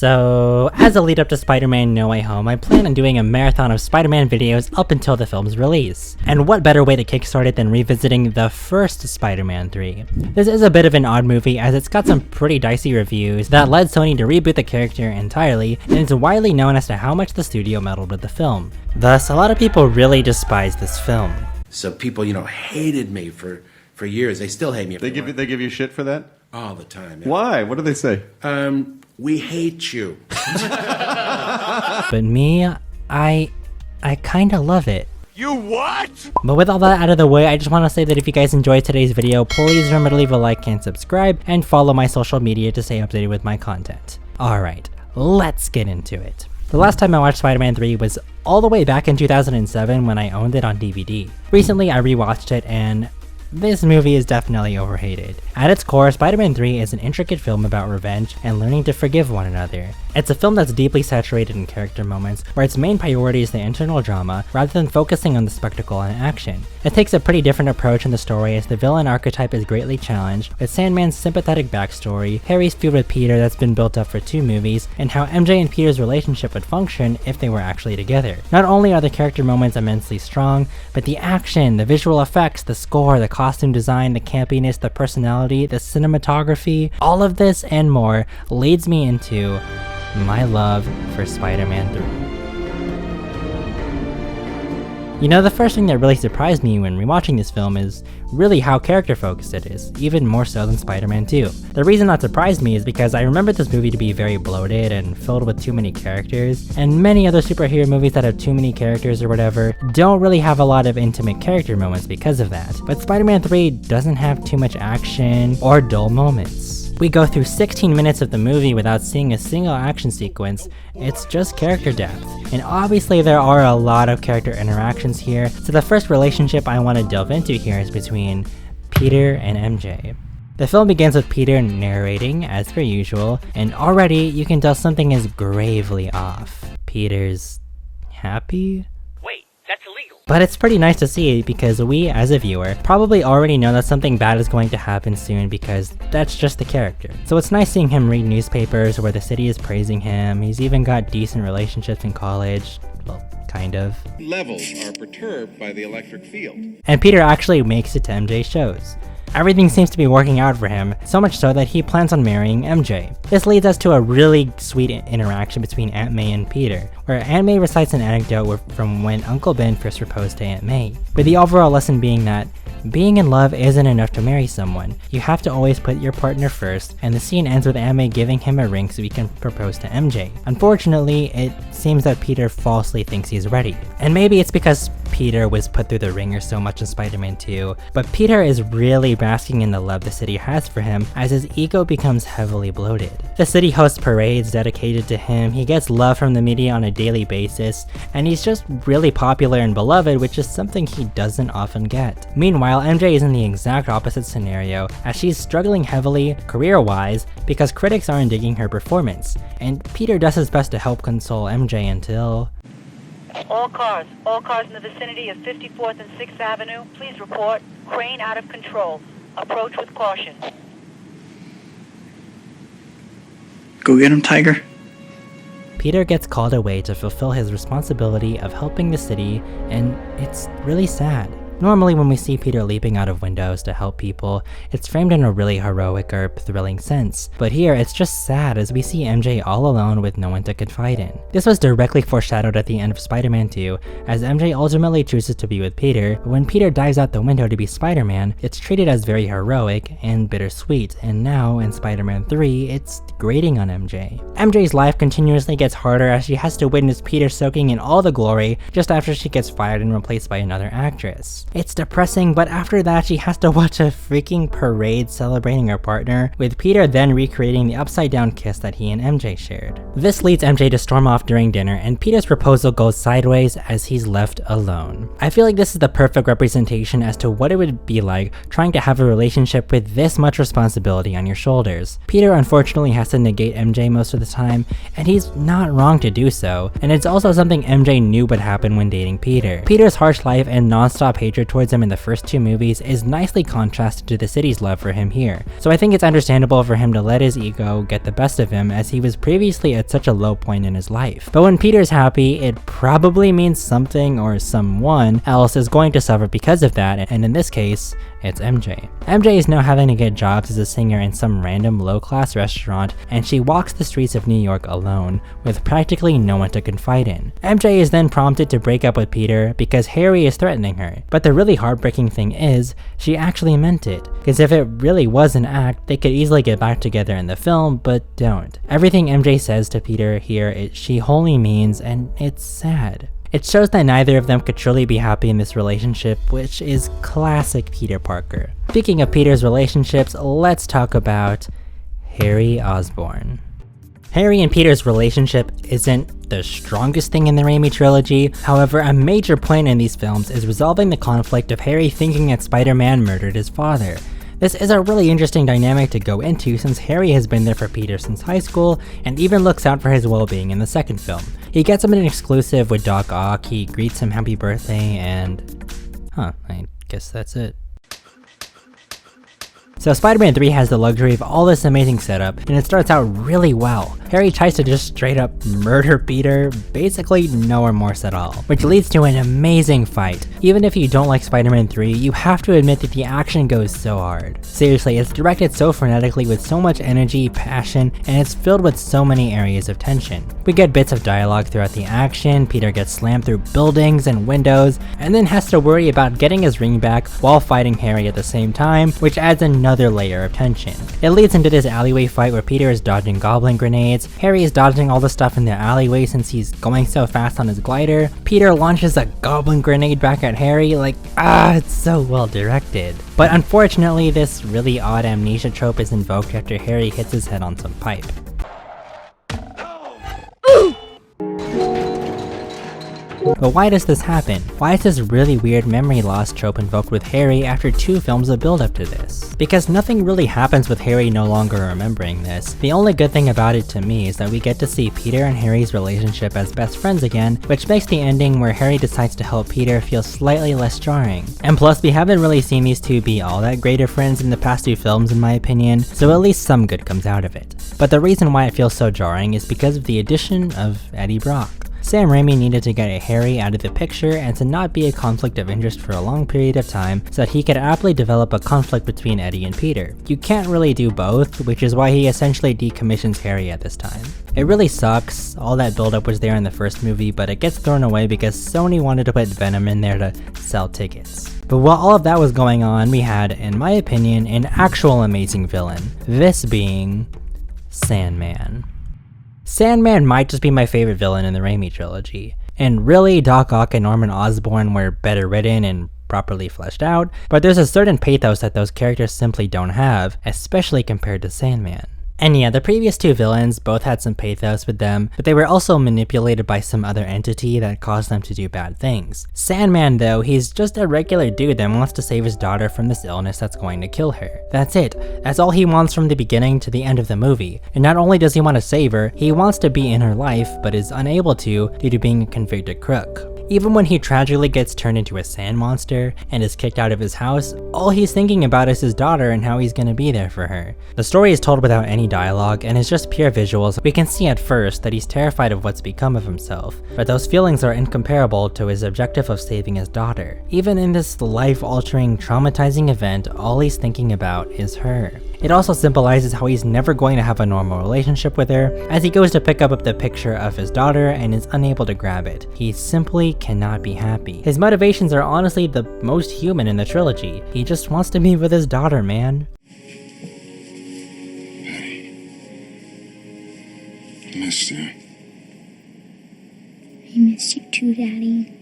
So, as a lead up to Spider-Man No Way Home, I plan on doing a marathon of Spider-Man videos up until the film's release. And what better way to kickstart it than revisiting the first Spider-Man 3. This is a bit of an odd movie as it's got some pretty dicey reviews that led Sony to reboot the character entirely, and it's widely known as to how much the studio meddled with the film. Thus, a lot of people really despise this film. So people, hated me for years. They still hate me. They give you shit for that? All the time. Yeah. Why? What do they say? We hate you. But me, I kinda love it. You what? But with all that out of the way, I just want to say that if you guys enjoyed today's video, please remember to leave a like and subscribe, and follow my social media to stay updated with my content. Alright, let's get into it. The last time I watched Spider-Man 3 was all the way back in 2007 when I owned it on DVD. Recently I rewatched it and this movie is definitely overhated. At its core, Spider-Man 3 is an intricate film about revenge and learning to forgive one another. It's a film that's deeply saturated in character moments, where its main priority is the internal drama, rather than focusing on the spectacle and action. It takes a pretty different approach in the story as the villain archetype is greatly challenged, with Sandman's sympathetic backstory, Harry's feud with Peter that's been built up for 2 movies, and how MJ and Peter's relationship would function if they were actually together. Not only are the character moments immensely strong, but the action, the visual effects, the score, the costume design, the campiness, the personality, the cinematography, all of this and more leads me into my love for Spider-Man 3. The first thing that really surprised me when rewatching this film is really how character focused it is, even more so than Spider-Man 2. The reason that surprised me is because I remember this movie to be very bloated and filled with too many characters, and many other superhero movies that have too many characters or whatever don't really have a lot of intimate character moments because of that. But Spider-Man 3 doesn't have too much action or dull moments. We go through 16 minutes of the movie without seeing a single action sequence. It's just character depth. And obviously there are a lot of character interactions here, so the first relationship I want to delve into here is between Peter and MJ. The film begins with Peter narrating, as per usual, and already you can tell something is gravely off. Peter's happy? Wait, that's illegal. But it's pretty nice to see because we, as a viewer, probably already know that something bad is going to happen soon because that's just the character. So it's nice seeing him read newspapers where the city is praising him. He's even got decent relationships in college. Well, kind of. Levels are perturbed by the electric field. And Peter actually makes it to MJ's shows. Everything seems to be working out for him, so much so that he plans on marrying MJ. This leads us to a really sweet interaction between Aunt May and Peter, where Aunt May recites an anecdote from when Uncle Ben first proposed to Aunt May, with the overall lesson being that being in love isn't enough to marry someone. You have to always put your partner first, and the scene ends with Aunt May giving him a ring so he can propose to MJ. Unfortunately, it seems that Peter falsely thinks he's ready. And maybe it's because Peter was put through the ringer so much in Spider-Man 2, but Peter is really basking in the love the city has for him as his ego becomes heavily bloated. The city hosts parades dedicated to him, he gets love from the media on a daily basis, and he's just really popular and beloved, which is something he doesn't often get. Meanwhile, MJ is in the exact opposite scenario, as she's struggling heavily, career-wise, because critics aren't digging her performance, and Peter does his best to help console MJ until... All cars in the vicinity of 54th and 6th Avenue, please report. Crane out of control. Approach with caution. Go get him, Tiger. Peter gets called away to fulfill his responsibility of helping the city, and it's really sad. Normally when we see Peter leaping out of windows to help people, it's framed in a really heroic or thrilling sense, but here it's just sad as we see MJ all alone with no one to confide in. This was directly foreshadowed at the end of Spider-Man 2, as MJ ultimately chooses to be with Peter, but when Peter dives out the window to be Spider-Man, it's treated as very heroic and bittersweet, and now in Spider-Man 3, it's grating on MJ. MJ's life continuously gets harder as she has to witness Peter soaking in all the glory just after she gets fired and replaced by another actress. It's depressing, but after that she has to watch a freaking parade celebrating her partner, with Peter then recreating the upside down kiss that he and MJ shared. This leads MJ to storm off during dinner, and Peter's proposal goes sideways as he's left alone. I feel like this is the perfect representation as to what it would be like trying to have a relationship with this much responsibility on your shoulders. Peter unfortunately has to negate MJ most of the time, and he's not wrong to do so, and it's also something MJ knew would happen when dating Peter. Peter's harsh life and non-stop hatred character towards him in the first two movies is nicely contrasted to the city's love for him here. So I think it's understandable for him to let his ego get the best of him, as he was previously at such a low point in his life. But when Peter's happy, it probably means something or someone else is going to suffer because of that, and in this case, it's MJ. MJ is now having to get jobs as a singer in some random low-class restaurant, and she walks the streets of New York alone, with practically no one to confide in. MJ is then prompted to break up with Peter because Harry is threatening her. But the really heartbreaking thing is, she actually meant it. Because if it really was an act, they could easily get back together in the film, but don't. Everything MJ says to Peter here, she wholly means, and it's sad. It shows that neither of them could truly be happy in this relationship, which is classic Peter Parker. Speaking of Peter's relationships, let's talk about Harry Osborn. Harry and Peter's relationship isn't the strongest thing in the Raimi trilogy. However, a major point in these films is resolving the conflict of Harry thinking that Spider-Man murdered his father. This is a really interesting dynamic to go into, since Harry has been there for Peter since high school and even looks out for his well-being in the second film. He gets him an exclusive with Doc Ock, he greets him happy birthday, and I guess that's it. So Spider-Man 3 has the luxury of all this amazing setup, and it starts out really well. Harry tries to just straight up murder Peter, basically no remorse at all, which leads to an amazing fight. Even if you don't like Spider-Man 3, you have to admit that the action goes so hard. Seriously, it's directed so frenetically with so much energy, passion, and it's filled with so many areas of tension. We get bits of dialogue throughout the action, Peter gets slammed through buildings and windows, and then has to worry about getting his ring back while fighting Harry at the same time, which adds another layer of tension. It leads into this alleyway fight where Peter is dodging goblin grenades, Harry is dodging all the stuff in the alleyway since he's going so fast on his glider, Peter launches a goblin grenade back at Harry, it's so well directed. But unfortunately, this really odd amnesia trope is invoked after Harry hits his head on some pipe. But why does this happen? Why is this really weird memory loss trope invoked with Harry after 2 films of build up to this? Because nothing really happens with Harry no longer remembering this. The only good thing about it to me is that we get to see Peter and Harry's relationship as best friends again, which makes the ending where Harry decides to help Peter feel slightly less jarring. And plus, we haven't really seen these two be all that great of friends in the past 2 films in my opinion, so at least some good comes out of it. But the reason why it feels so jarring is because of the addition of Eddie Brock. Sam Raimi needed to get Harry out of the picture and to not be a conflict of interest for a long period of time so that he could aptly develop a conflict between Eddie and Peter. You can't really do both, which is why he essentially decommissions Harry at this time. It really sucks, all that buildup was there in the first movie, but it gets thrown away because Sony wanted to put Venom in there to sell tickets. But while all of that was going on, we had, in my opinion, an actual amazing villain, this being Sandman. Sandman might just be my favorite villain in the Raimi trilogy. And really, Doc Ock and Norman Osborn were better written and properly fleshed out, but there's a certain pathos that those characters simply don't have, especially compared to Sandman. And yeah, the previous 2 villains both had some pathos with them, but they were also manipulated by some other entity that caused them to do bad things. Sandman though, he's just a regular dude that wants to save his daughter from this illness that's going to kill her. That's it. That's all he wants from the beginning to the end of the movie. And not only does he want to save her, he wants to be in her life, but is unable to due to being a convicted crook. Even when he tragically gets turned into a sand monster and is kicked out of his house, all he's thinking about is his daughter and how he's gonna be there for her. The story is told without any dialogue and is just pure visuals. We can see at first that he's terrified of what's become of himself, but those feelings are incomparable to his objective of saving his daughter. Even in this life-altering, traumatizing event, all he's thinking about is her. It also symbolizes how he's never going to have a normal relationship with her, as he goes to pick up the picture of his daughter and is unable to grab it. He simply cannot be happy. His motivations are honestly the most human in the trilogy. He just wants to be with his daughter, man. I missed you. I miss you too, Daddy.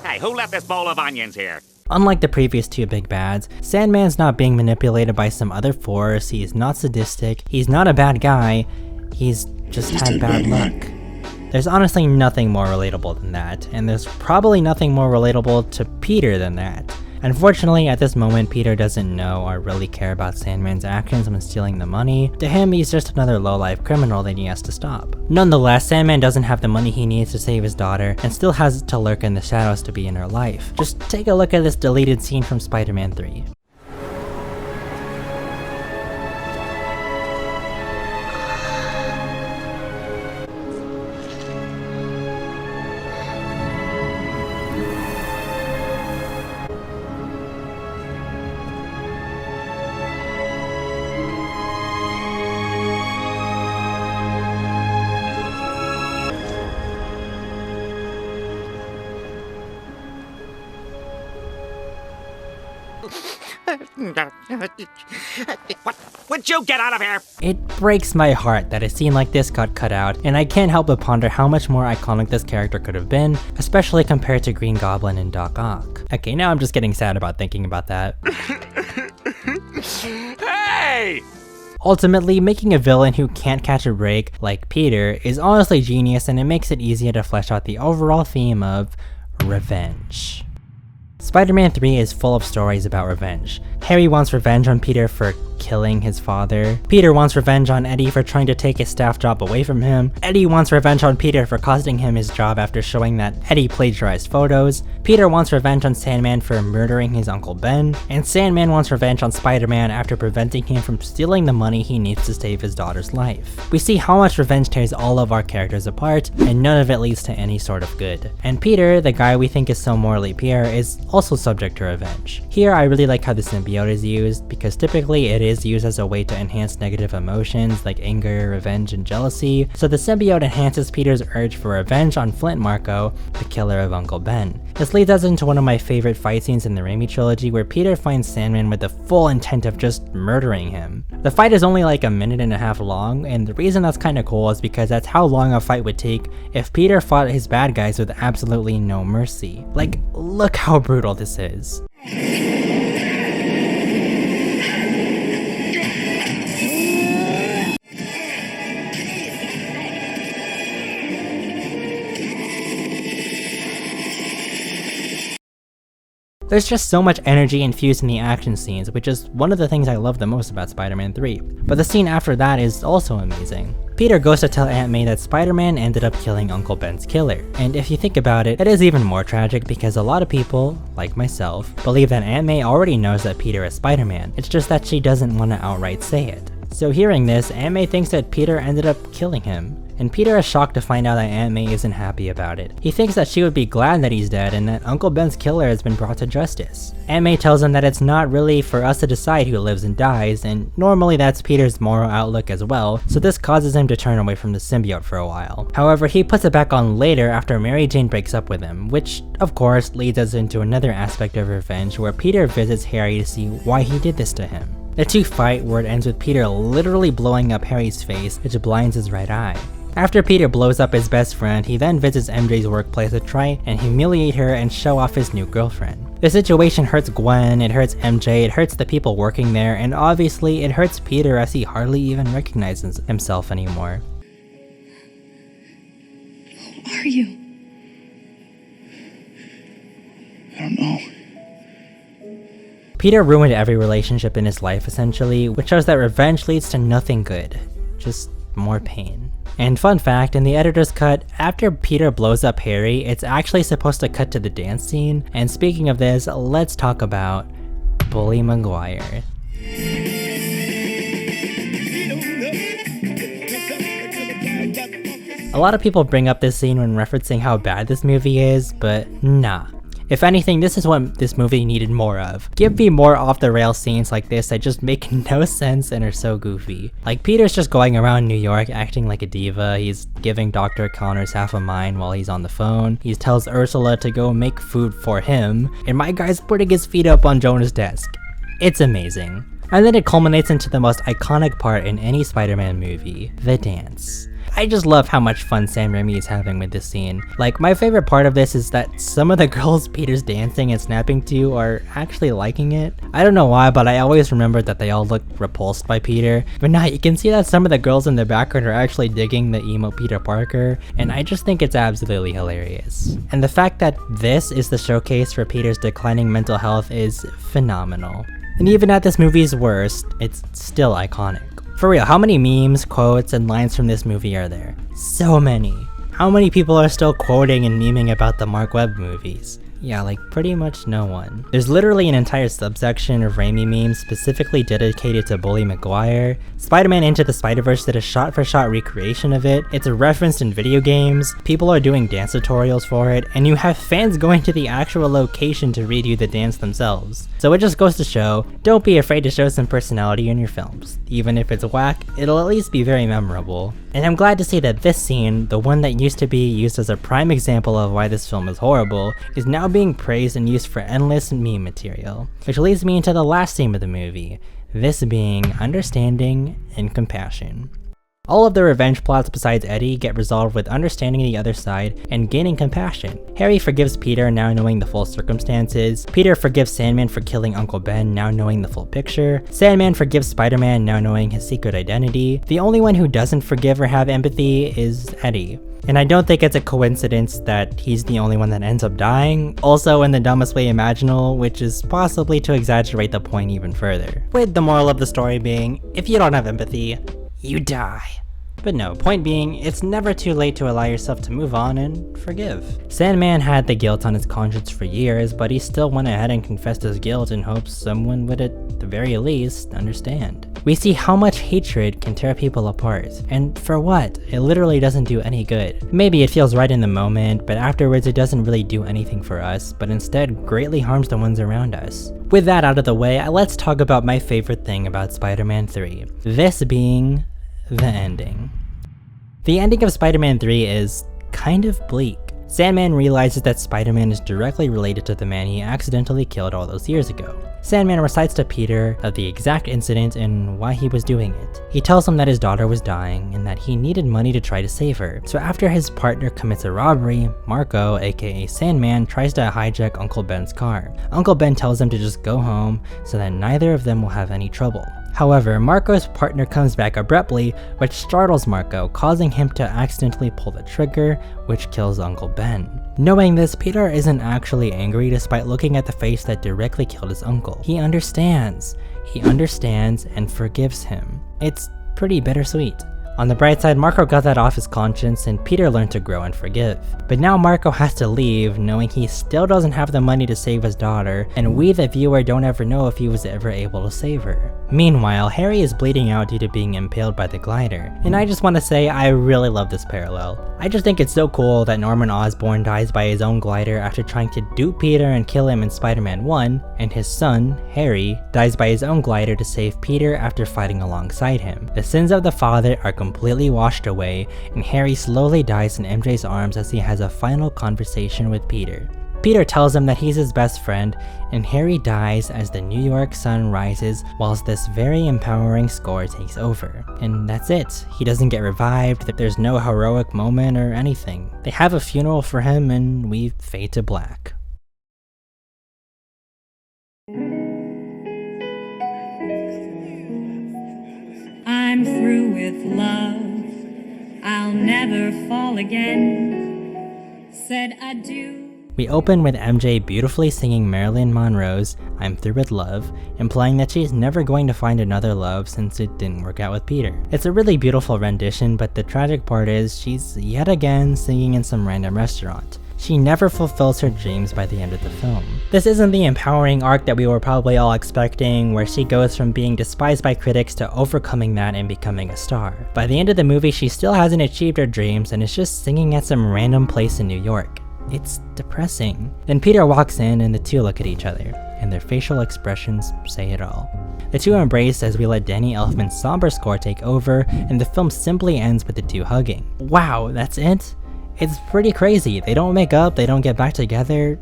Hey, who left this bowl of onions here? Unlike the previous 2 big bads, Sandman's not being manipulated by some other force, he's not sadistic, he's not a bad guy, he's just had bad luck. There's honestly nothing more relatable than that, and there's probably nothing more relatable to Peter than that. Unfortunately, at this moment, Peter doesn't know or really care about Sandman's actions when stealing the money. To him, he's just another low-life criminal that he has to stop. Nonetheless, Sandman doesn't have the money he needs to save his daughter and still has to lurk in the shadows to be in her life. Just take a look at this deleted scene from Spider-Man 3. What? Would you get out of here? It breaks my heart that a scene like this got cut out, and I can't help but ponder how much more iconic this character could have been, especially compared to Green Goblin and Doc Ock. Okay, now I'm just getting sad about thinking about that. Hey! Ultimately, making a villain who can't catch a break, like Peter, is honestly genius, and it makes it easier to flesh out the overall theme of revenge. Spider-Man 3 is full of stories about revenge. Harry wants revenge on Peter for killing his father. Peter wants revenge on Eddie for trying to take his staff job away from him. Eddie wants revenge on Peter for costing him his job after showing that Eddie plagiarized photos. Peter wants revenge on Sandman for murdering his Uncle Ben. And Sandman wants revenge on Spider-Man after preventing him from stealing the money he needs to save his daughter's life. We see how much revenge tears all of our characters apart, and none of it leads to any sort of good. And Peter, the guy we think is so morally pure, is also subject to revenge. Here I really like how the symbiote is used, because typically it is used as a way to enhance negative emotions like anger, revenge, and jealousy, so the symbiote enhances Peter's urge for revenge on Flint Marko, the killer of Uncle Ben. This leads us into one of my favorite fight scenes in the Raimi trilogy where Peter finds Sandman with the full intent of just murdering him. The fight is only like a minute and a half long, and the reason that's kinda cool is because that's how long a fight would take if Peter fought his bad guys with absolutely no mercy. Like, look how brutal this is. There's just so much energy infused in the action scenes, which is one of the things I love the most about Spider-Man 3. But the scene after that is also amazing. Peter goes to tell Aunt May that Spider-Man ended up killing Uncle Ben's killer. And if you think about it, it is even more tragic because a lot of people, like myself, believe that Aunt May already knows that Peter is Spider-Man. It's just that she doesn't want to outright say it. So hearing this, Aunt May thinks that Peter ended up killing him. And Peter is shocked to find out that Aunt May isn't happy about it. He thinks that she would be glad that he's dead and that Uncle Ben's killer has been brought to justice. Aunt May tells him that it's not really for us to decide who lives and dies, and normally that's Peter's moral outlook as well, so this causes him to turn away from the symbiote for a while. However, he puts it back on later after Mary Jane breaks up with him, which of course leads us into another aspect of revenge where Peter visits Harry to see why he did this to him. The two fight where it ends with Peter literally blowing up Harry's face, which blinds his right eye. After Peter blows up his best friend, he then visits MJ's workplace to try and humiliate her and show off his new girlfriend. The situation hurts Gwen, it hurts MJ, it hurts the people working there, and obviously it hurts Peter as he hardly even recognizes himself anymore. Who are you? I don't know. Peter ruined every relationship in his life essentially, which shows that revenge leads to nothing good, just more pain. And fun fact, in the editor's cut, after Peter blows up Harry, it's actually supposed to cut to the dance scene. And speaking of this, let's talk about Bully Maguire. A lot of people bring up this scene when referencing how bad this movie is, but nah. If anything, this is what this movie needed more of. Give me more off-the-rails scenes like this that just make no sense and are so goofy. Like, Peter's just going around New York acting like a diva, he's giving Dr. Connors half a mind while he's on the phone, he tells Ursula to go make food for him, and my guy's putting his feet up on Jonah's desk. It's amazing. And then it culminates into the most iconic part in any Spider-Man movie, the dance. I just love how much fun Sam Raimi is having with this scene. Like, my favorite part of this is that some of the girls Peter's dancing and snapping to are actually liking it. I don't know why, but I always remembered that they all looked repulsed by Peter. But now you can see that some of the girls in the background are actually digging the emo Peter Parker, and I just think it's absolutely hilarious. And the fact that this is the showcase for Peter's declining mental health is phenomenal. And even at this movie's worst, it's still iconic. For real, how many memes, quotes, and lines from this movie are there? So many. How many people are still quoting and memeing about the Mark Webb movies? Yeah, like pretty much no one. There's literally an entire subsection of Raimi memes specifically dedicated to Bully Maguire. Spider-Man Into the Spider-Verse did a shot-for-shot recreation of it. It's referenced in video games, people are doing dance tutorials for it, and you have fans going to the actual location to redo the dance themselves. So it just goes to show, don't be afraid to show some personality in your films. Even if it's whack, it'll at least be very memorable. And I'm glad to see that this scene, the one that used to be used as a prime example of why this film is horrible, is now being praised and used for endless meme material. Which leads me into the last theme of the movie, this being understanding and compassion. All of the revenge plots besides Eddie get resolved with understanding the other side and gaining compassion. Harry forgives Peter now knowing the full circumstances. Peter forgives Sandman for killing Uncle Ben now knowing the full picture. Sandman forgives Spider-Man now knowing his secret identity. The only one who doesn't forgive or have empathy is Eddie. And I don't think it's a coincidence that he's the only one that ends up dying, also in the dumbest way imaginable, which is possibly to exaggerate the point even further. With the moral of the story being, if you don't have empathy, you die. But no, point being, it's never too late to allow yourself to move on and forgive. Sandman had the guilt on his conscience for years, but he still went ahead and confessed his guilt in hopes someone would at the very least understand. We see how much hatred can tear people apart, and for what? It literally doesn't do any good. Maybe it feels right in the moment, but afterwards it doesn't really do anything for us, but instead greatly harms the ones around us. With that out of the way, let's talk about my favorite thing about Spider-Man 3. This being the ending. The ending of Spider-Man 3 is kind of bleak. Sandman realizes that Spider-Man is directly related to the man he accidentally killed all those years ago. Sandman recites to Peter of the exact incident and why he was doing it. He tells him that his daughter was dying and that he needed money to try to save her. So after his partner commits a robbery, Marco, aka Sandman, tries to hijack Uncle Ben's car. Uncle Ben tells him to just go home so that neither of them will have any trouble. However, Marco's partner comes back abruptly, which startles Marco, causing him to accidentally pull the trigger, which kills Uncle Ben. Knowing this, Peter isn't actually angry despite looking at the face that directly killed his uncle. He understands and forgives him. It's pretty bittersweet. On the bright side, Marco got that off his conscience and Peter learned to grow and forgive. But now Marco has to leave, knowing he still doesn't have the money to save his daughter, and we the viewer don't ever know if he was ever able to save her. Meanwhile, Harry is bleeding out due to being impaled by the glider, and I just want to say I really love this parallel. I just think it's so cool that Norman Osborn dies by his own glider after trying to dupe Peter and kill him in Spider-Man 1, and his son, Harry, dies by his own glider to save Peter after fighting alongside him. The sins of the father are completely washed away, and Harry slowly dies in MJ's arms as he has a final conversation with Peter. Peter tells him that he's his best friend, and Harry dies as the New York sun rises whilst this very empowering score takes over. And that's it. He doesn't get revived, there's no heroic moment or anything. They have a funeral for him and we fade to black. I'm through with love, I'll never fall again, said adieu. We open with MJ beautifully singing Marilyn Monroe's I'm Through With Love, implying that she's never going to find another love since it didn't work out with Peter. It's a really beautiful rendition, but the tragic part is she's yet again singing in some random restaurant. She never fulfills her dreams by the end of the film. This isn't the empowering arc that we were probably all expecting, where she goes from being despised by critics to overcoming that and becoming a star. By the end of the movie, she still hasn't achieved her dreams and is just singing at some random place in New York. It's depressing. Then Peter walks in and the two look at each other, and their facial expressions say it all. The two embrace as we let Danny Elfman's somber score take over, and the film simply ends with the two hugging. Wow, that's it? It's pretty crazy. They don't make up, they don't get back together,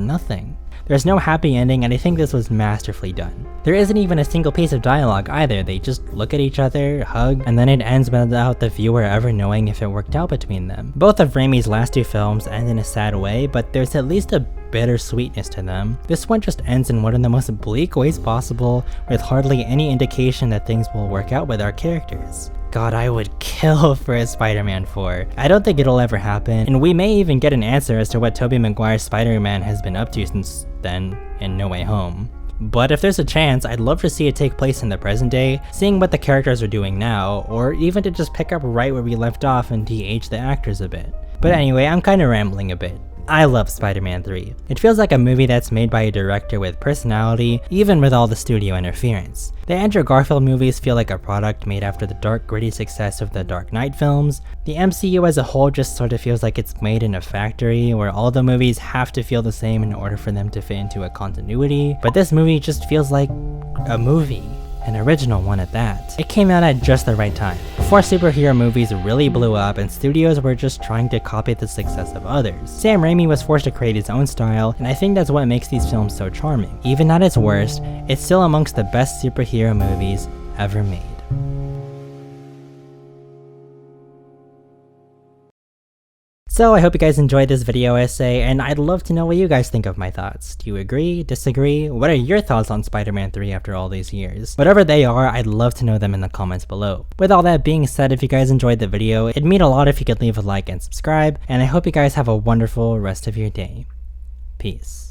nothing. There's no happy ending, and I think this was masterfully done. There isn't even a single piece of dialogue either. They just look at each other, hug, and then it ends without the viewer ever knowing if it worked out between them. Both of Raimi's last two films end in a sad way, but there's at least a bittersweetness to them. This one just ends in one of the most bleak ways possible, with hardly any indication that things will work out with our characters. God, I would kill for a Spider-Man 4. I don't think it'll ever happen, and we may even get an answer as to what Tobey Maguire's Spider-Man has been up to since then in No Way Home. But if there's a chance, I'd love to see it take place in the present day, seeing what the characters are doing now, or even to just pick up right where we left off and de-age the actors a bit. But anyway, I'm kinda rambling a bit. I love Spider-Man 3. It feels like a movie that's made by a director with personality, even with all the studio interference. The Andrew Garfield movies feel like a product made after the dark, gritty success of the Dark Knight films. The MCU as a whole just sort of feels like it's made in a factory, where all the movies have to feel the same in order for them to fit into a continuity. But this movie just feels like a movie. An original one at that. It came out at just the right time, before superhero movies really blew up and studios were just trying to copy the success of others. Sam Raimi was forced to create his own style, and I think that's what makes these films so charming. Even at its worst, it's still amongst the best superhero movies ever made. So I hope you guys enjoyed this video essay, and I'd love to know what you guys think of my thoughts. Do you agree? Disagree? What are your thoughts on Spider-Man 3 after all these years? Whatever they are, I'd love to know them in the comments below. With all that being said, if you guys enjoyed the video, it'd mean a lot if you could leave a like and subscribe, and I hope you guys have a wonderful rest of your day. Peace.